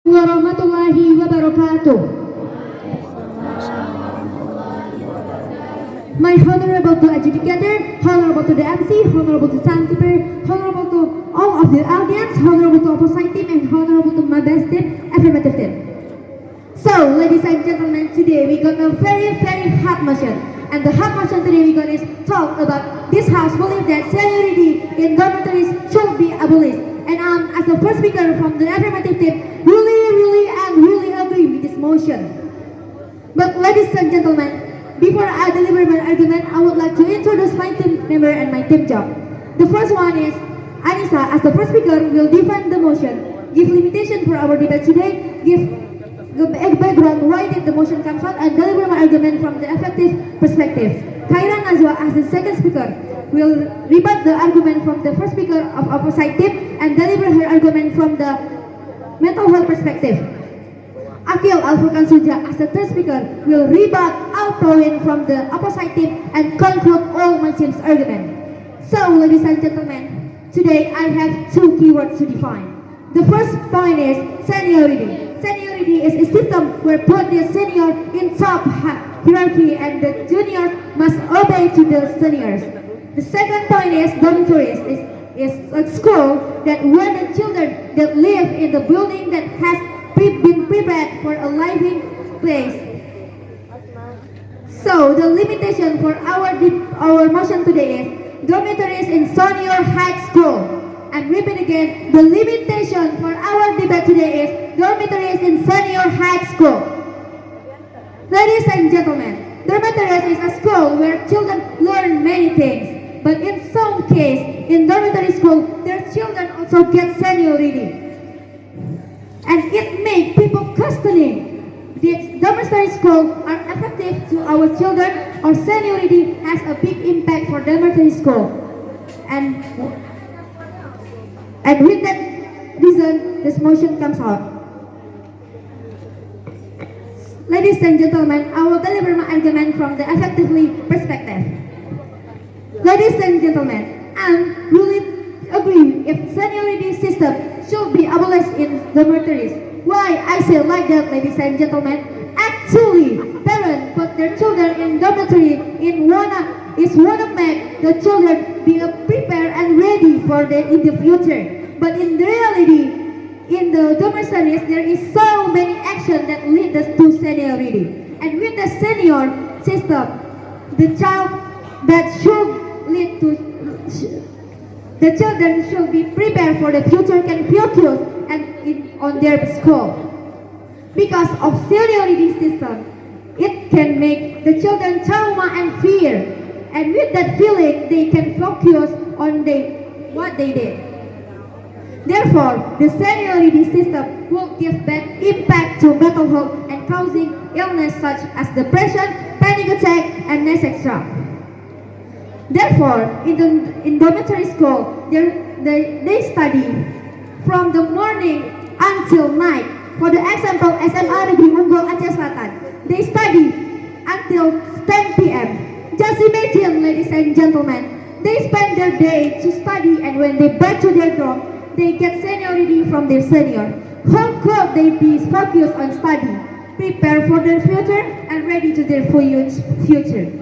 warahmatullahi wabarakatuh. My honorable to adjudicator, honorable to the MC, honorable to timekeeper, honorable to all of the audience, honorable to opposite team, and honorable to my best team, affirmative team. So, ladies and gentlemen, today we got a very hot motion. And the hot motion today we got is talk about this house believe that seniority in dormitories should be abolished. And as the first speaker from the affirmative team, really agree with this motion. But ladies and gentlemen, before I deliver my argument, I would like to introduce my team member and my team job. The first one is Anissa, as the first speaker, will defend the motion, give limitation for our debate today, give the background why did the motion comes out, and deliver my argument from the effective perspective. Khaira Najwa, as the second speaker, will rebut the argument from the first speaker of opposite team and deliver her argument from the mental health perspective. Akil Al-Furqan Suja, as the third speaker, will rebut our point from the opposite team and conclude all my team's argument. So, ladies and gentlemen, today I have two keywords to define. The first point is seniority. Seniority is a system where both the senior in top hierarchy and the juniors must obey to the seniors. The second point is dormitories. Is a school that where the children that live in the building that has been prepared for a living place. So the limitation for our motion today is dormitories in senior high school. And repeat again, the limitation for our debate today is dormitories in senior high school. Ladies and gentlemen, dormitories is a school where children learn many things. But in some case, in dormitory school, their children also get seniority. And it makes people questioning if dormitory school are effective to our children or seniority has a big impact for dormitory school. And with that reason, this motion comes out. Ladies and gentlemen, I will deliver my argument from the effectively perspective. Ladies and gentlemen, I really agree if seniority system should be abolished in dormitories. Why I say like that, ladies and gentlemen? Actually, parents put their children in dormitory is want to make the children be prepared and ready for in the future. But in reality, in the dormitories, there is so many actions that lead us to seniority. And with the senior system, the child that should lead to the children should be prepared for the future can focus on their school. Because of seniority system, it can make the children trauma and fear. And with that feeling, they can focus on what they did. Therefore, the seniority system will give back impact to mental health and causing illness such as depression, panic attack, and etc. Therefore, in dormitory school, they study from the morning until night. For the example, SMA Negeri Unggul Aceh Selatan, they study until 10 p.m. Just imagine, ladies and gentlemen, they spend their day to study, and when they back to their dorm, they get seniority from their senior. How could they be focused on study, prepare for their future, and ready to their future?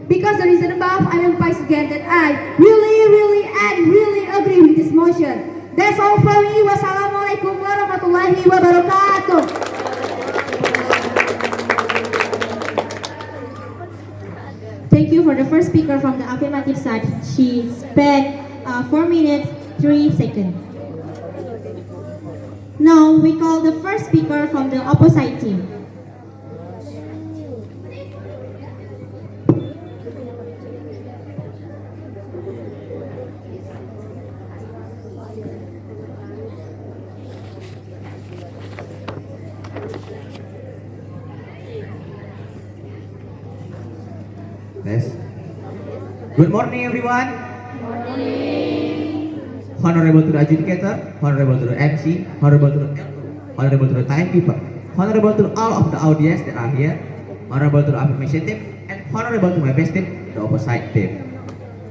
Because the reason above, I emphasize again that I really agree with this motion. That's all for me. Wassalamualaikum warahmatullahi wabarakatuh. Thank you for the first speaker from the affirmative side. She spent 4 minutes 3 seconds. Now we call the first speaker from the opposite team. Yes. Good morning, everyone. Good morning. Honorable to the adjudicator, honorable to the MC, honorable to the honorable to the timekeeper, honorable to all of the audience that are here, honorable to the affirmation team, and honorable to my best team, the opposite team.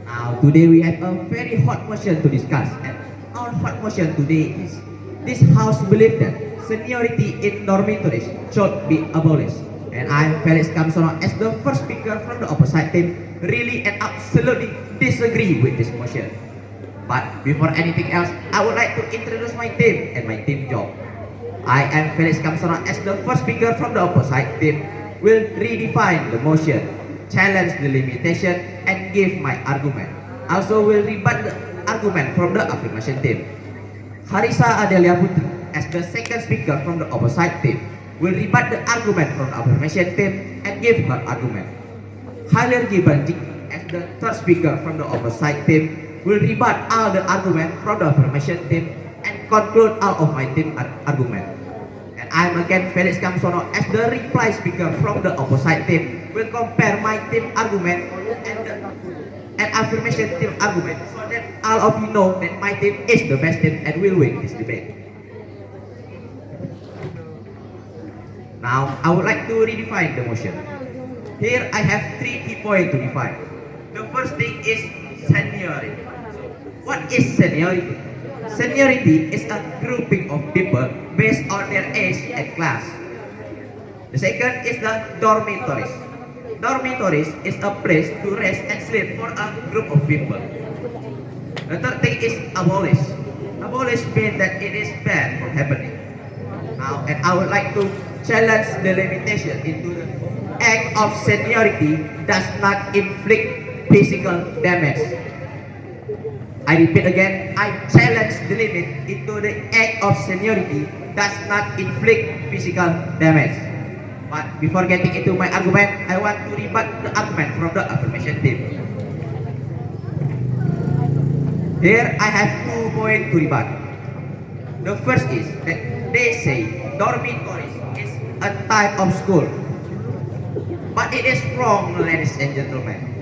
Now, today we have a very hot motion to discuss, and our hot motion today is this house believes that seniority in dormitories should be abolished. And I, Felix Kamsono, as the first speaker from the opposite team, really and absolutely disagree with this motion. But before anything else, I would like to introduce my team and my team job. I am Felix Kamsono, as the first speaker from the opposite team, will redefine the motion, challenge the limitation, and give my argument. Also will rebut the argument from the affirmation team. Harisa Adelia Putri, as the second speaker from the opposite team, will rebut the argument from the affirmation team and give her argument. Khalir Gibanji, as the third speaker from the opposite team, will rebut all the argument from the affirmation team and conclude all of my team argument. And I am again Felix Kamsono, as the reply speaker from the opposite team, will compare my team argument and affirmation team argument, so that all of you know that my team is the best team and will win this debate. Now, I would like to redefine the motion. Here I have 3 key points to define. The first thing is seniority. What is seniority? Seniority is a grouping of people based on their age and class. The second is the dormitories. Dormitories is a place to rest and sleep for a group of people. The third thing is abolish. Abolish means that it is banned from happening. Now, and I would like to challenge the limitation into the act of seniority does not inflict physical damage. I repeat again, I challenge the limit into the act of seniority does not inflict physical damage. But before getting into my argument, I want to rebut the argument from the affirmation team. Here I have 2 points to rebut. The first is that they say dormitories is a type of school. But it is wrong, ladies and gentlemen.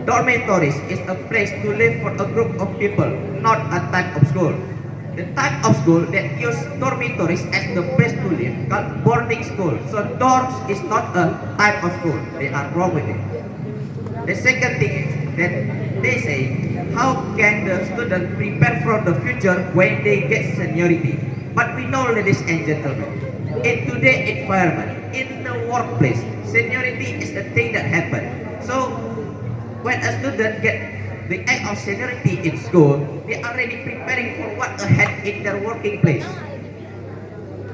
Dormitories is a place to live for a group of people, not a type of school. The type of school that use dormitories as the place to live called boarding school. So dorms is not a type of school. They are wrong with it. The second thing is that they say, how can the student prepare for the future when they get seniority? But we know, ladies and gentlemen, in today's environment, in the workplace, seniority is the thing that happens. So when a student get the act of seniority in school, they are already preparing for what ahead in their working place.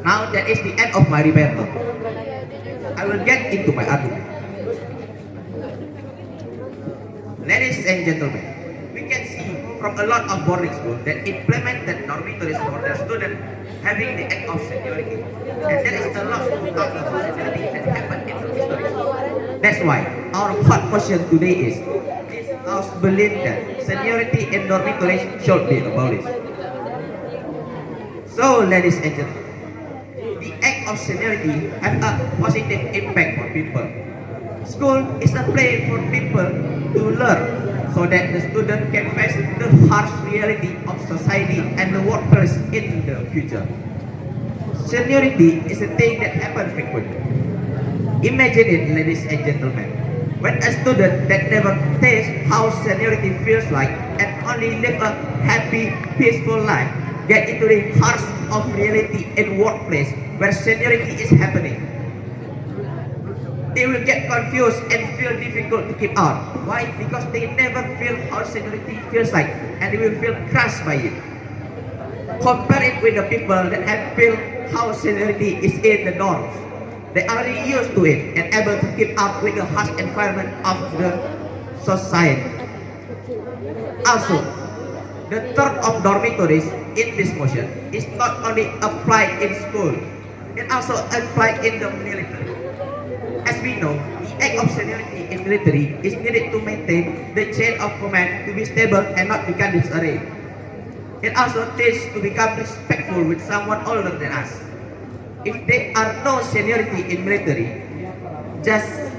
Now that is the end of my rebuttal. I will get into my argument. Ladies and gentlemen, we can see from a lot of boarding schools that implemented dormitories for their students having the act of seniority. And there is a lot of seniority that happened in the history. That's why our hot question today is, this house believes that seniority in dormitories should be abolished. So, ladies and gentlemen, the act of seniority has a positive impact for people. School is a place for people to learn, so that the student can face the harsh reality of society and the workplace in the future. Seniority is a thing that happens frequently. Imagine it, ladies and gentlemen, when a student that never tastes how seniority feels like and only live a happy, peaceful life get into the harsh of reality in workplace where seniority is happening. They will get confused and feel difficult to keep out. Why? Because they never feel how seniority feels like and they will feel crushed by it. Compare it with the people that have feel how seniority is in the dorms. They are already used to it and able to keep up with the harsh environment of the society. Also, the term of dormitories in this motion is not only applied in school, it also applied in the military. As we know, the act of seniority in military is needed to maintain the chain of command to be stable and not become disarray. It also teaches to become respectful with someone older than us. If there are no seniority in military, just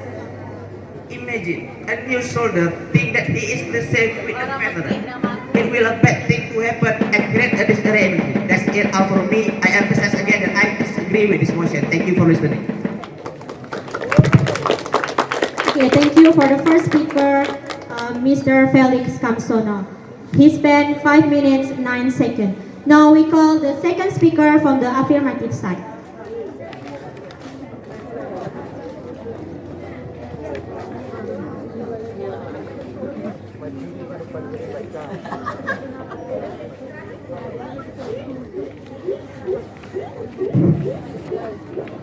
imagine a new soldier think that he is the same with a veteran. It will a bad thing to happen and create a disarray. That's it all for me. I emphasize again that I disagree with this motion. Thank you for listening. Okay, thank you for the first speaker, Mr. Felix Kamsono. He spent 5 minutes, 9 seconds. Now we call the second speaker from the affirmative side.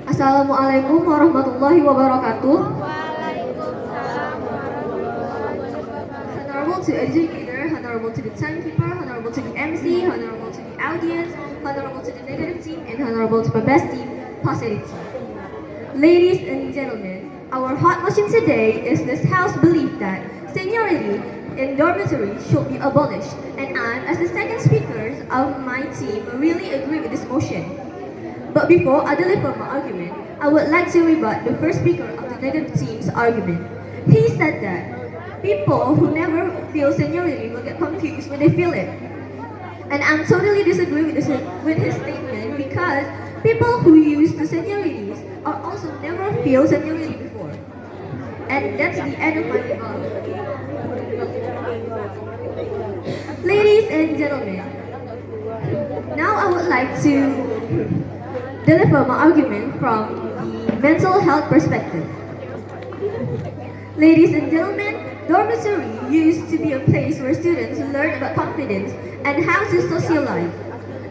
Assalamualaikum warahmatullahi wabarakatuh. Honorable to educator, honorable to the timekeeper, honorable to the MC, honorable to the audience, honorable to the negative team, and honorable to my best team, positive team. Ladies and gentlemen, our hot motion today is this house belief that seniority in dormitory should be abolished, and I, as the second speaker of my team, really agree with this motion. But before I deliver my argument, I would like to rebut the first speaker of the negative team's argument. He said that people who never feel seniority will get confused when they feel it. And I'm totally disagree with his statement because people who use the seniorities are also never feel seniority before. And that's the end of my rebuttal. Ladies and gentlemen, now I would like to deliver my argument from the mental health perspective. Ladies and gentlemen, dormitory used to be a place where students learn about confidence and how to socialize.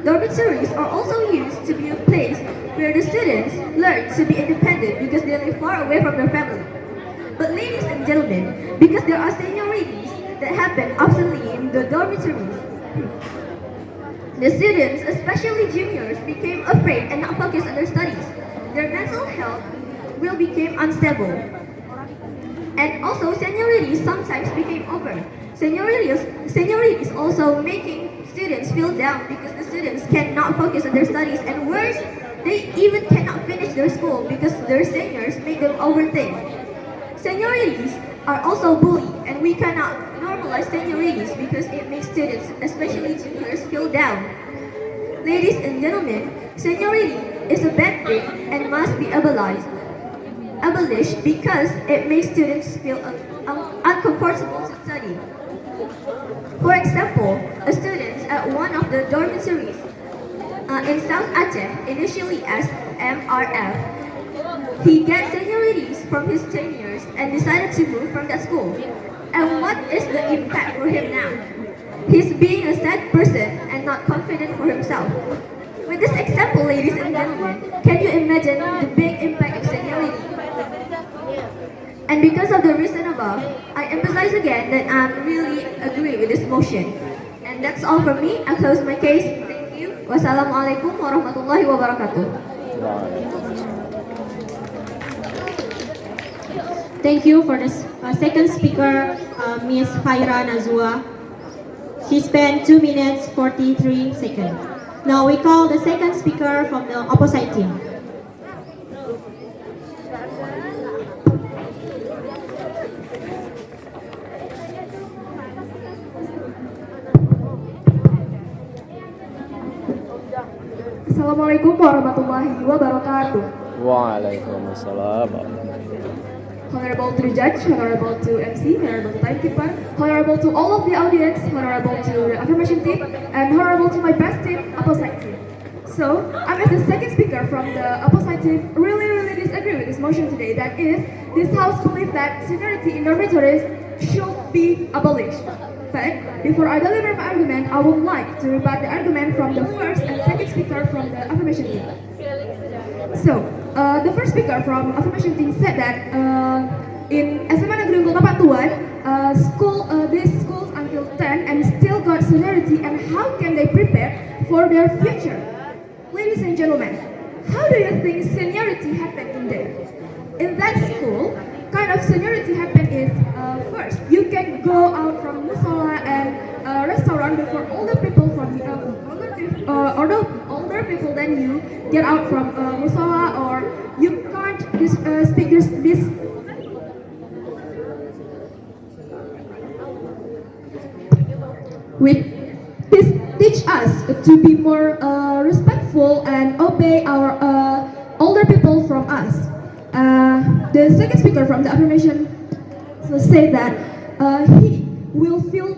Dormitories are also used to be a place where the students learn to be independent because they live far away from their family. But ladies and gentlemen, because there are seniorities that happen oftenly in the dormitories, the students, especially juniors, became afraid and not focused on their studies. Their mental health will become unstable. And also, seniorities sometimes became over. Seniorities also making students feel down because the students cannot focus on their studies, and worse, they even cannot finish their school because their seniors make them overthink. Seniorities are also bullied, and we cannot normalize seniorities because it makes students, especially juniors, feel down. Ladies and gentlemen, seniority is a bad thing and must be abolished because it makes students feel uncomfortable to study. For example, a student at one of the dormitories in South Aceh, initially as MRF, he gets seniorities from his seniors and decided to move from that school. And what is the impact for him now? He's being a sad person and not confident for himself. With this example, ladies and gentlemen, can you imagine the big impact of seniority? And because of the reason above, I emphasize again that I really agree with this motion. And that's all from me. I close my case. Thank you. Wassalamualaikum warahmatullahi wabarakatuh. Thank you for the second speaker, Ms. Khaira Nazwa. She spent 2 minutes 43 seconds. Now we call the second speaker from the opposite team. Assalamualaikum warahmatullahi wabarakatuh. Waalaikumsalam. Honorable to the judge, honorable to MC, honorable to timekeeper, honorable to all of the audience, honorable to the affirmation team, and honorable to my best team, opposite team. So, I'm as the second speaker from the opposite team really disagree with this motion today. That is, this house believes that seniority in dormitories should be abolished. But before I deliver my argument, I would like to rebut the argument from the first and second speaker from the affirmation team. So, the first speaker from affirmation team said that in SMA Negeri Unggul Tapaktuan, these schools until 10 and still got seniority, and how can they prepare for their future? Ladies and gentlemen, how do you think seniority happened in there? In that school, kind of seniority happened is first, you can go out from musola and restaurant before older people older people than you get out from musola, or you can't speak this this teach us to be more respectful and obey our older people from us. The second speaker from the affirmation said that he will feel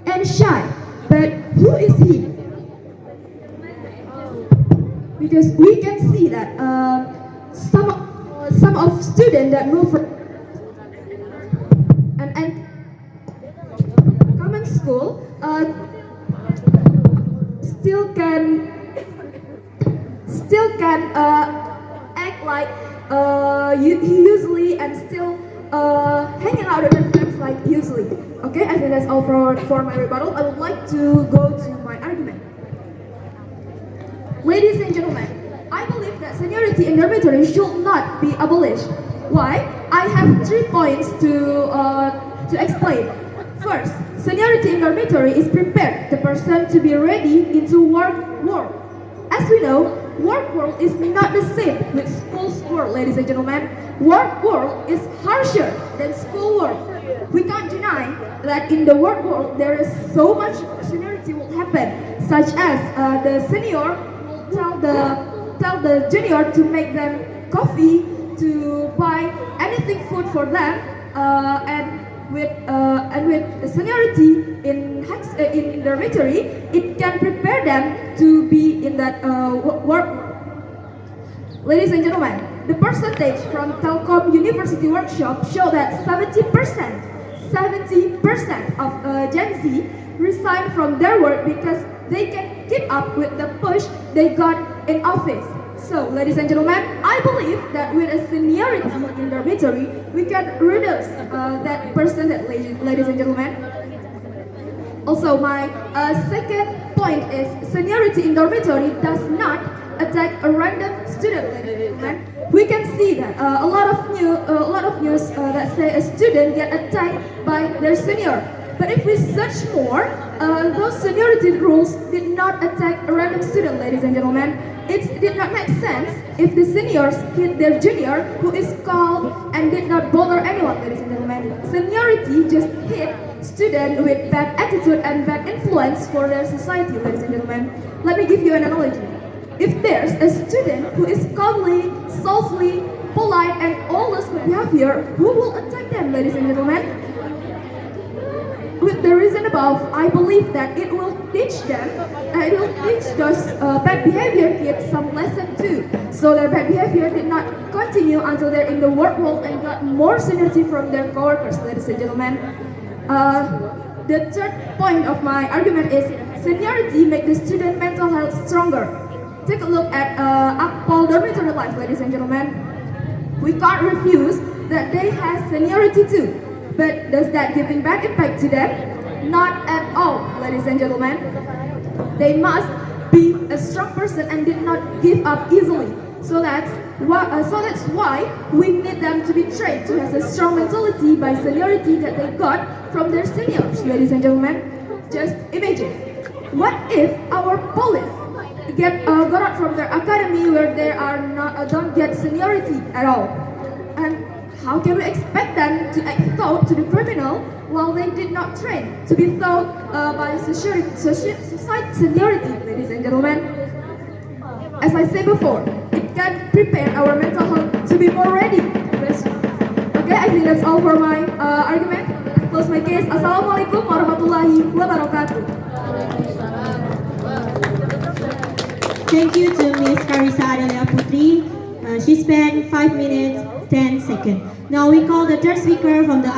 and shy, but who is he? Because we can see that some of students that move from and common still can act like usually and still hanging out with their friends like usually. Okay, I think that's all for my rebuttal. I would like to go to my argument. Ladies and gentlemen, I believe that seniority in dormitory should not be abolished. Why? I have 3 points to explain. First, seniority in dormitory is prepared the person to be ready into work world. As we know, work world is not the same with school's world, ladies and gentlemen. Work world is harsher than school world. We can't deny that in the work world there is so much seniority will happen, such as the senior will tell the junior to make them coffee, to buy anything food for them, and with seniority in dormitory, it can prepare them to be in that work. Ladies and gentlemen, the percentage from Telkom University workshop show that 70% of Gen Z resign from their work because they can keep up with the push they got in office. So, ladies and gentlemen, I believe that with a seniority in dormitory, we can reduce that percentage, ladies and gentlemen. Also, my second point is seniority in dormitory does not attack a random student, ladies and gentlemen. We can see that a lot of news that say a student get attacked by their senior. But if we search more, those seniority rules did not attack a random student, ladies and gentlemen. It did not make sense if the seniors hit their junior, who is calm and did not bother anyone, ladies and gentlemen. Seniority just hit students with bad attitude and bad influence for their society, ladies and gentlemen. Let me give you an analogy. If there's a student who is calmly, softly, polite, and always good behavior, who will attack them, ladies and gentlemen? With the reason above, I believe that it will teach those bad behavior kids some lesson too. So their bad behavior did not continue until they're in the work world and got more seniority from their coworkers, ladies and gentlemen. The third point of my argument is seniority make the student mental health stronger. Take a look at Akpol dormitory life, ladies and gentlemen. We can't refuse that they have seniority too. But does that give a bad impact to them? Not at all, ladies and gentlemen. They must be a strong person and did not give up easily. So that's why we need them to be trained to have a strong mentality by seniority that they got from their seniors, ladies and gentlemen. Just imagine, what if our police got out from their academy where they don't get seniority at all? And how can we expect them to act thought to the criminal while they did not train to be thought by society seniority, ladies and gentlemen? As I said before, it can prepare our mental health to be more ready. Okay, I think that's all for my argument. I close my case. Assalamualaikum warahmatullahi wabarakatuh. Thank you to Ms. Karisa Adelia Putri. She spent 5 minutes, 10 seconds. Now we call the third speaker from the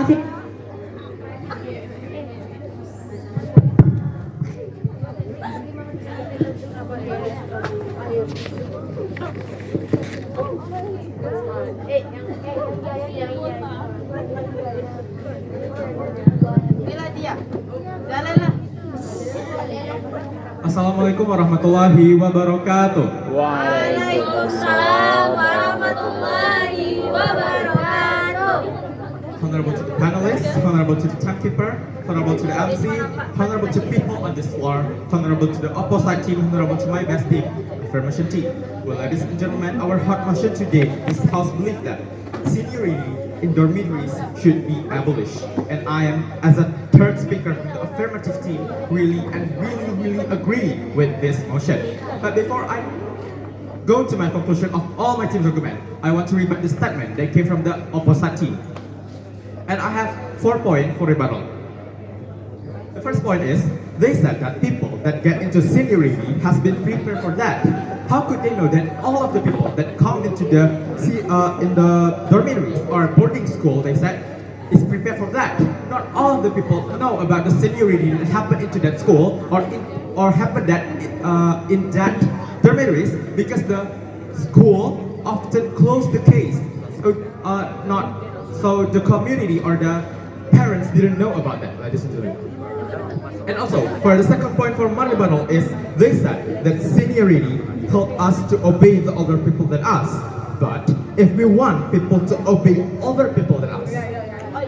Assalamualaikum warahmatullahi wabarakatuh. Waalaikumsalam warahmatullahi wabarakatuh. Honorable to the panelists, honorable to the timekeeper, honorable to the MC, honorable to people on this floor, honorable to the opposite team, honorable to my best team, affirmation team. Well, ladies and gentlemen, our hot motion today is House belief that seniority in dormitories should be abolished. And I am, as a third speaker from the affirmative team, really agree with this motion. But before I go to my conclusion of all my team's argument, I want to rebut the statement that came from the opposite team. And I have 4 points for rebuttal. The first point is, they said that people that get into seniority has been prepared for that. How could they know that all of the people that come into the in the dormitories or boarding school, they said, is prepared for that? Not all of the people know about the seniority that happened into that school or happened that in that dormitories, because the school often close the case. So the community or the parents didn't know about that, ladies and gentlemen. And also, for the second point for my rebuttal is they said that seniority helped us to obey the older people than us. But if we want people to obey older people than us,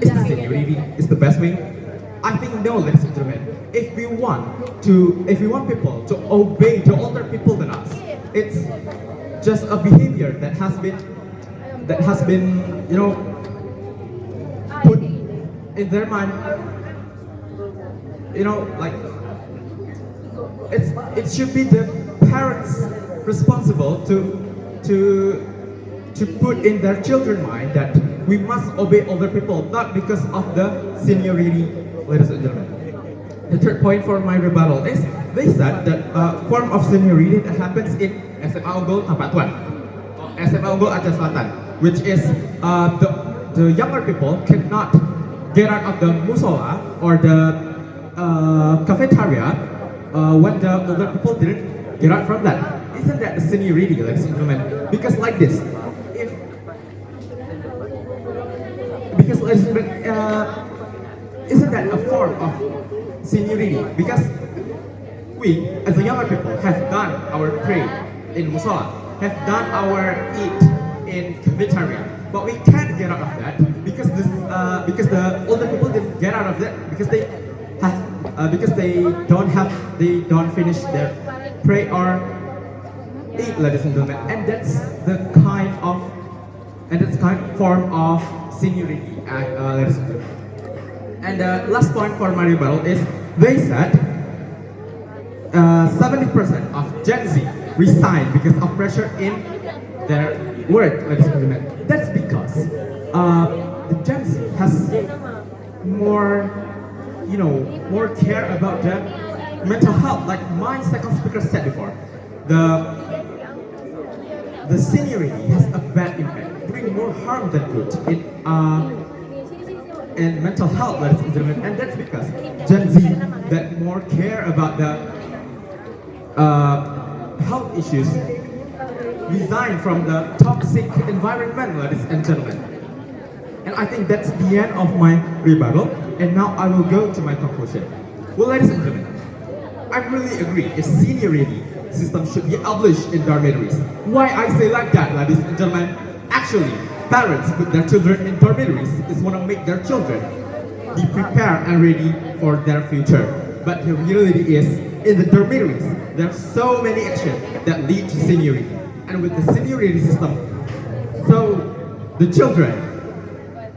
is the seniority is the best way? I think no, ladies and gentlemen. If we want people to obey the older people than us, it's just a behavior that has been put in their mind. Like it should be the parents responsible to put in their children's mind that we must obey older people, not because of the seniority, ladies and gentlemen. The third point for my rebuttal is they said that form of seniority that happens in SMA Unggul Tapaktuan, SMA Unggul Aceh Selatan, which is the younger people cannot get out of the musola or the cafeteria when the older people didn't get out from that. Isn't that a seniority, ladies and gentlemen? Because like this, ladies and gentlemen, isn't that a form of seniority? Because we, as the younger people, have done our pray in musola, have done our eat in cafeteria, but we can't get out of that because the older people didn't get out of that because they don't finish their pray or eat, ladies and gentlemen, and that's the kind of form of seniority, ladies and gentlemen. And the last point for my rebuttal is they said 70% of Gen Z resigned because of pressure in their work, ladies and gentlemen. That's because the Gen Z has more care about their mental health. Like my second speaker said before, the seniority has a bad impact, bring more harm than good in mental health, ladies and gentlemen. And that's because Gen Z that more care about the health issues resign from the toxic environment, ladies and gentlemen. And I think that's the end of my rebuttal. And now I will go to my conclusion. Well, ladies and gentlemen, I really agree a seniority system should be abolished in dormitories. Why I say like that, ladies and gentlemen? Actually, parents put their children in dormitories is want to make their children be prepared and ready for their future. But the reality is, in the dormitories, there are so many actions that lead to seniority. And with the seniority system, so the children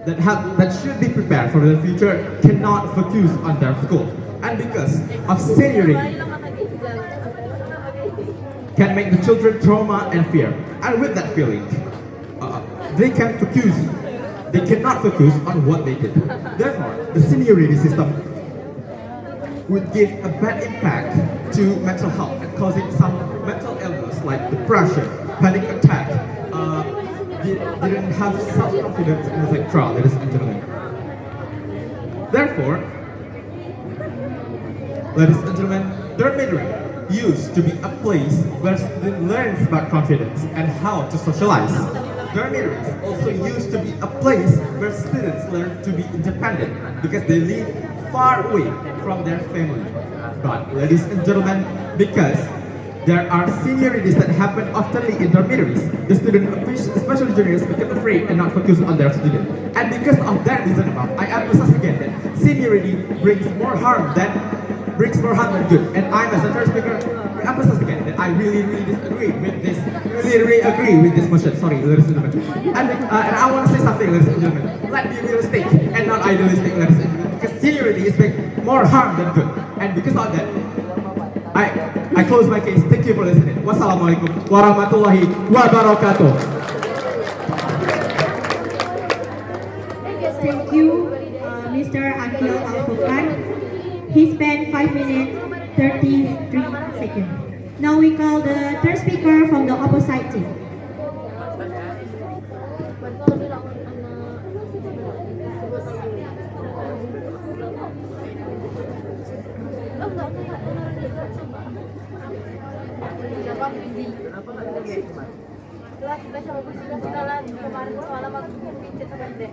that should be prepared for their future cannot focus on their school. And because of seniority, can make the children trauma and fear. And with that feeling, they cannot focus on what they did. Therefore, the seniority system would give a bad impact to mental health and causing some mental illness like depression, panic attack, didn't have self-confidence and etc., ladies and gentlemen. Therefore, ladies and gentlemen, dormitory used to be a place where students learn about confidence and how to socialize. Dormitories also used to be a place where students learn to be independent because they live far away from their family. But ladies and gentlemen, because there are seniorities that happen oftenly in dormitories, the students, especially juniors, become afraid and not focus on their student. And because of that reason above, I emphasize again that seniority brings more harm than good. And I, as a third speaker, emphasize again that I really disagree with this. Really agree with this motion. Sorry, ladies and gentlemen. And I want to say something, ladies and gentlemen. Let's be realistic and not idealistic, ladies and gentlemen. Because seniority is bringing more harm than good. And because of that, I close my case. Thank you for listening. Wassalamualaikum warahmatullahi wabarakatuh. Thank you, Mr. Akil Al-Furqan. He spent 5 minutes 33 seconds. Now we call the third speaker from the opposite team. Lah, kita coba puisikan setelah kemarin semalam aku pincet sama Dek.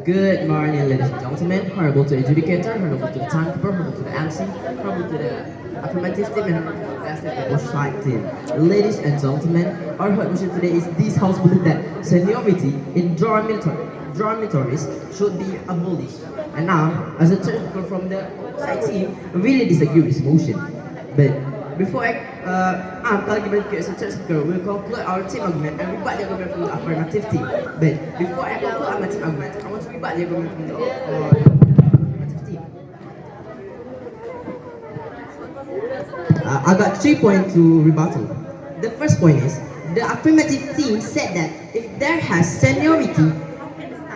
Good morning, ladies and gentlemen. Honorable to the adjudicator, honorable to the timekeeper, honorable to the MC, honorable to the affirmative team, and honorable to the best and opposite team. Ladies and gentlemen, our hot mission today is this house believe that seniority in dormitories should be abolished. And now, as a church people from the side team, really disagree with this motion. But before kali kita as a church speaker, we'll conclude our team argument and rebut the argument from the affirmative team. But before I conclude my team argument, I want to rebut the argument from the affirmative team. I got 3 points to rebuttal. The first point is, the affirmative team said that if there has seniority,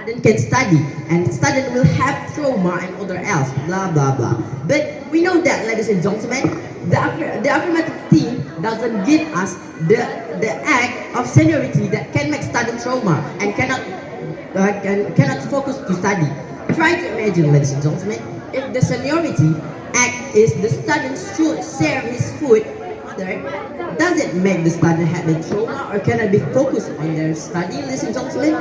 student can study and student will have trauma and other else, blah blah blah. But we know that, ladies and gentlemen, the affirmative team doesn't give us the act of seniority that can make student trauma and cannot focus to study. Try to imagine, ladies and gentlemen, if the seniority act is the student should share his food, does it make the student have the trauma or cannot be focused on their study, ladies and gentlemen?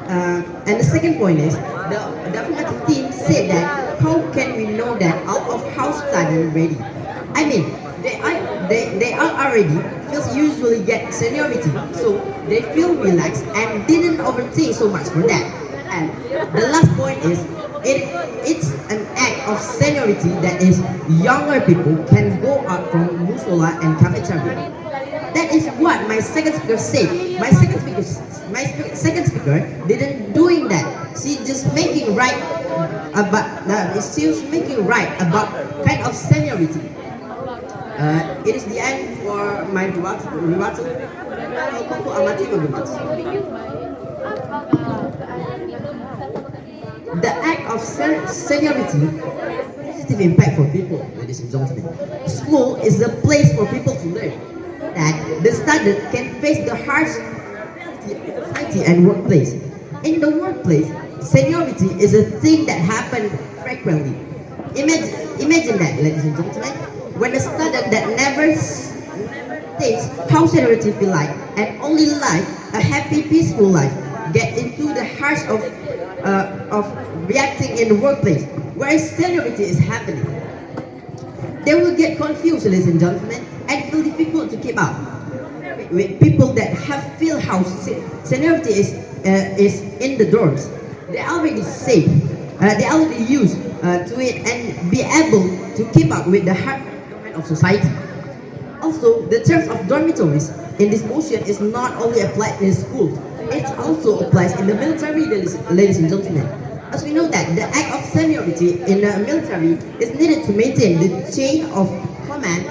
And the second point is, the affirmative team said that how can we know that out of house student ready? I mean, they are already usually get seniority, so they feel relaxed and didn't overthink so much for that. And the last point is, it's an act of seniority that is younger people can go out from musola and cafeteria. That is what my second speaker said. My second speaker didn't doing that. She just making right about kind of seniority. It is the end for my rebuttal. The act of seniority positive impact for people, ladies and gentlemen. School is a place for people to learn. That the student can face the harsh reality of society and workplace. In the workplace, seniority is a thing that happens frequently. Imagine that, ladies and gentlemen, when a student that never thinks how seniority feel like and only live a happy, peaceful life get into the harsh of reacting in the workplace where seniority is happening. They will get confused, ladies and gentlemen, and feel difficult to keep up with people that feel how seniority is in the dorms. They already safe. They already used to it and be able to keep up with the hard environment of society. Also, the terms of dormitories in this motion is not only applied in schools, it also applies in the military, ladies and gentlemen. As we know that the act of seniority in the military is needed to maintain the chain of command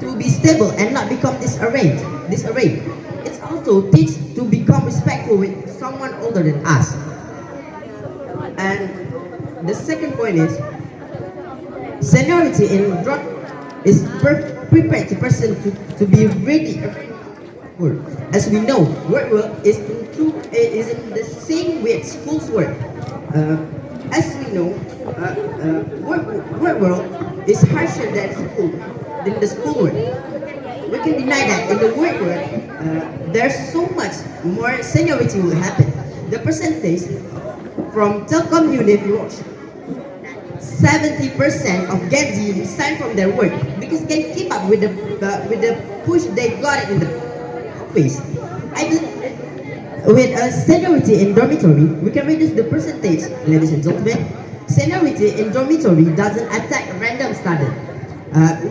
to be stable and not become disarrayed. It also teaches to become respectful with someone older than us. And the second point is, seniority in drug is prepared the person to be ready. As we know, work is in the same way schools work. As we know, work world is harsher than the school work. We can deny that in the work world, there's so much more seniority will happen. The percentage from telecom unit watch, 70% of Gen Z resign from their work because they can keep up with the push they got in the office. With a seniority in dormitory, we can reduce the percentage, ladies and gentlemen. Seniority in dormitory doesn't attack random student.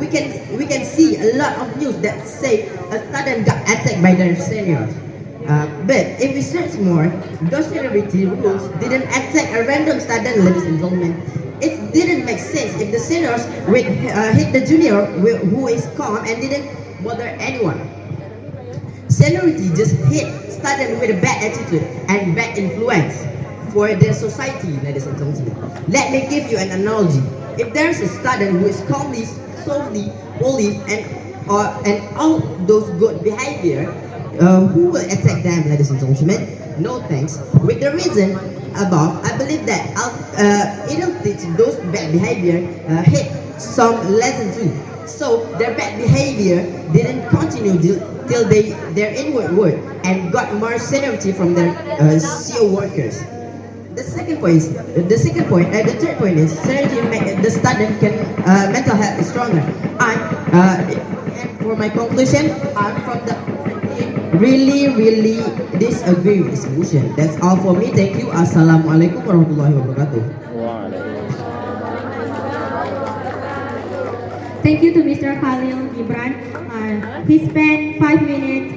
We can see a lot of news that say a student got attacked by their seniors. But if we search more, those seniority rules didn't attack a random student, ladies and gentlemen. It didn't make sense if the seniors would hit the junior who is calm and didn't bother anyone. Seniority just hit students with a bad attitude and bad influence for their society, ladies and gentlemen. Let me give you an analogy. If there's a student who is calmly, softly, bullied, and all those good behavior, who will attack them, ladies and gentlemen? No thanks. With the reason above, I believe that it'll teach those bad behavior hit some lesson too. So their bad behavior didn't continue till their inward work and got more seniority from their CO workers. The third point is seniority make the student can mental health is stronger. And for my conclusion, I'm from the really disagree with this motion. That's all for me. Thank you. Assalamualaikum warahmatullahi wabarakatuh. Thank you to Mr. Khalil Gibran. He spent 5 minutes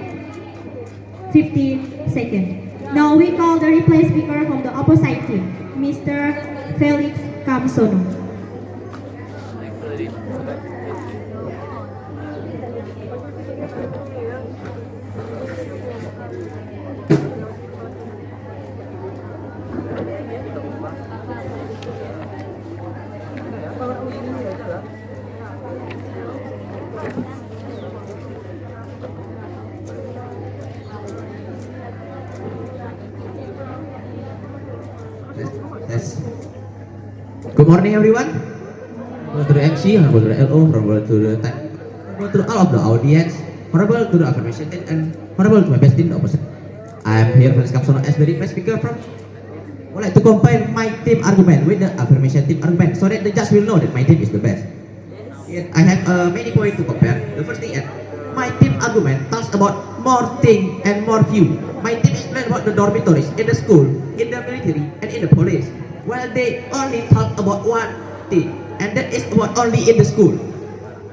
15 seconds. Now we call the replay speaker from the opposite team, Mr. Felix Kamsono. Yes. Good morning, everyone. Honorable to the MC, honorable to the LO, honorable to the time, honorable to all of the audience, honorable to the affirmation team, and honorable to my best team, the opposite. I am here for this Kamsono as the replay speaker from. I would like to combine my team argument with the affirmation team argument so that the judge will know that my team is the best. Yet I have many points to compare. The first thing is my team argument talks about more thing and more view. My team explains about the dormitories in the school, in the military, and in the police. While they only talk about one thing, and that is about only in the school.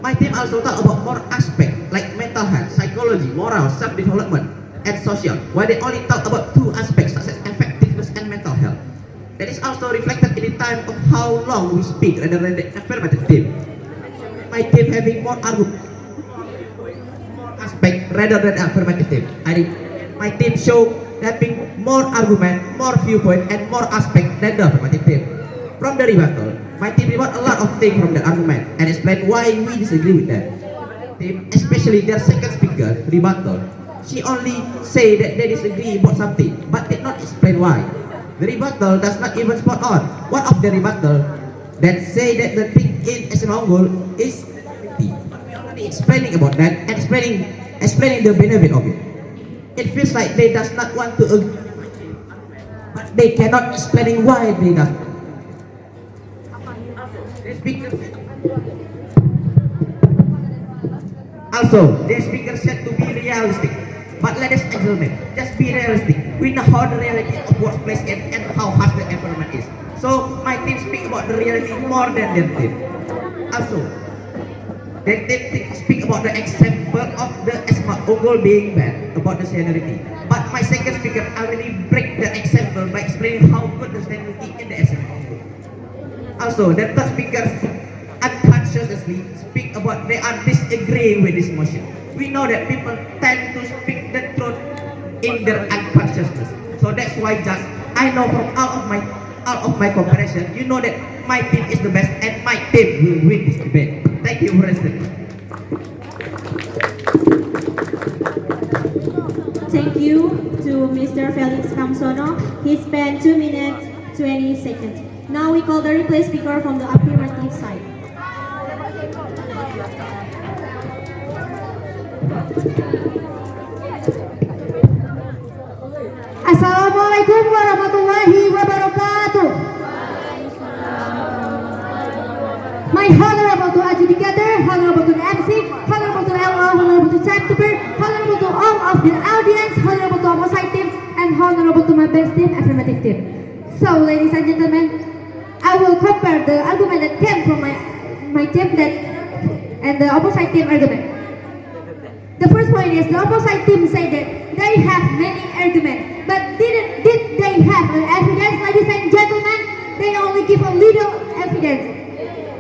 My team also talk about more aspects like mental health, psychology, moral, self-development, and social. While they only talk about two aspects such as effectiveness and mental health. That is also reflected in the time of how long we speak rather than the affirmative team. My team having more argument, more aspect rather than affirmative team. I think my team show having more argument, more viewpoint, and more aspect than the affirmative team. From the rebuttal, my team rebut a lot of things from the argument and explain why we disagree with them. Team, especially their second speaker, rebuttal, she only say that they disagree about something, but did not explain why. The rebuttal does not even spot on. One of the rebuttal that say that the thing in SMA goal is explaining about that and explaining the benefit of it. It feels like they does not want to agree, but they cannot explain why they does. Also, the speaker said to be realistic, but ladies and gentlemen, just be realistic. We know how the reality of workplace and how harsh the environment is. So my team speak about the reality more than their team. Also, they speak about the example of the SMA goal being bad about the seniority. But my second speaker already break the example by explaining how good the seniority in the SMA goal. Also, the third speaker unconsciously speak about they are disagreeing with this motion. We know that people tend to speak the truth in their unconsciousness. So that's why just I know from all of my comparison, you know that my team is the best and my team will win this debate. Thank you for listening. Thank you to Mr. Felix Kamsono. He spent 2 minutes 20 seconds. Now we call the replay speaker from the affirmative side. Assalamualaikum warahmatullahi wabarakatuh. My honorable to adjudicator, honorable to the MC, honorable to the LO, honorable to timekeeper, honorable to all of the audience, honorable to opposite team, and honorable to my best team, affirmative team. So, ladies and gentlemen, I will compare the argument that came from my team and the opposite team argument. The first point is the opposite team say that they have many arguments, but did they have an evidence, ladies and gentlemen? They only give a little evidence,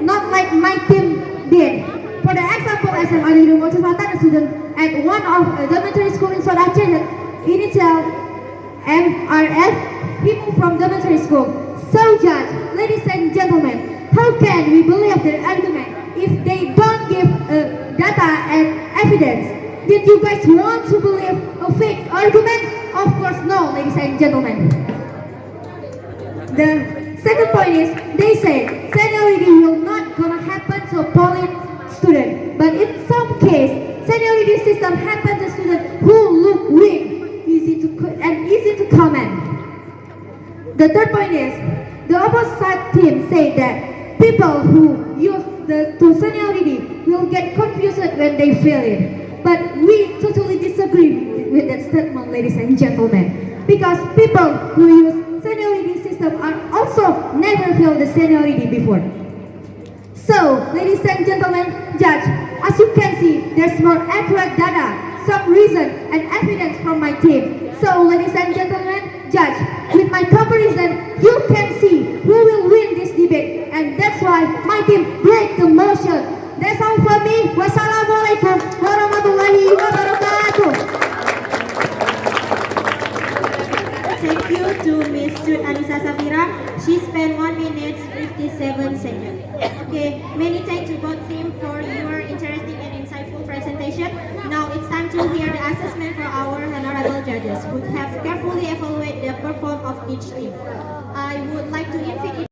not like my team did. For the example, SMA Negeri Mojo Selatan, a student at one of the elementary school in Sodace that initial MRS, he moved from elementary school. So, judge, ladies and gentlemen, how can we believe their argument if they don't give data and evidence? Did you guys want to believe a fake argument? Of course no, ladies and gentlemen. The second point is, they say seniority will not gonna happen to a poly student. in some case, seniority system happens to students who look weak, easy to comment. The third point is, the opposite team say that people who use the seniority will get confused when they feel it. But we totally disagree with that statement, ladies and gentlemen, because people who use seniority system are also never feel the seniority before. So, ladies and gentlemen, judge, as you can see, there's more accurate data, some reason and evidence from my team. So, ladies and gentlemen, judge, with my comparison, you can see who will win this debate, and that's why my team break the motion. That's all from me. Wassalamualaikum warahmatullahi wabarakatuh. Thank you to Ms. Jud Anissa Safira. She spent 1 minute 57 seconds. Okay, many thanks to both teams for your interesting and insightful presentation. Now it's time to hear the assessment for our honorable judges who have carefully evaluated the performance of each team. I would like to invite